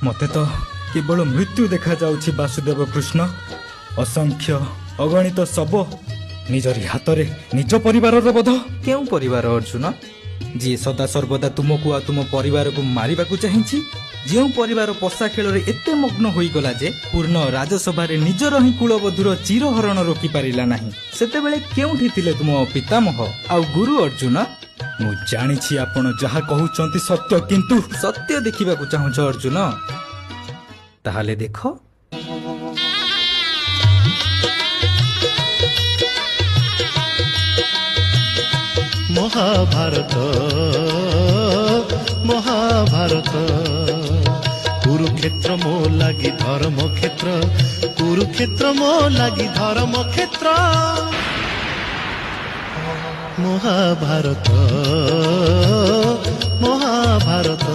मते तो केवल मृत्यु देखा जाउछि वासुदेव कृष्ण। असंख्य अगणित शव निजरी हाथ रे निज परिवार बध। केउ परिवार अर्जुन जी सदा सर्वदा तुमको आ तुम परिवार को मारिबा को चाहिछि? जो परिवार पशा खेल एते मग्न होई गला जे पूर्ण राजसभा रे निजर ही कुलबधुर चिरहरण रोकी पारिला नाही, सेतेबेले केउठी थिले तुम पितामह आ गुरु अर्जुन? मु जानिछि आपण जहा कहउचंती सत्य, किंतु सत्य देखिबा को चाहूछ अर्जुन? ताहाले देखो। महाभारत महाभारत कुरुक्षेत्र मो लागि धर्म क्षेत्र, कुरुक्षेत्र मो लागि धर्म क्षेत्र। महाभारत महाभारत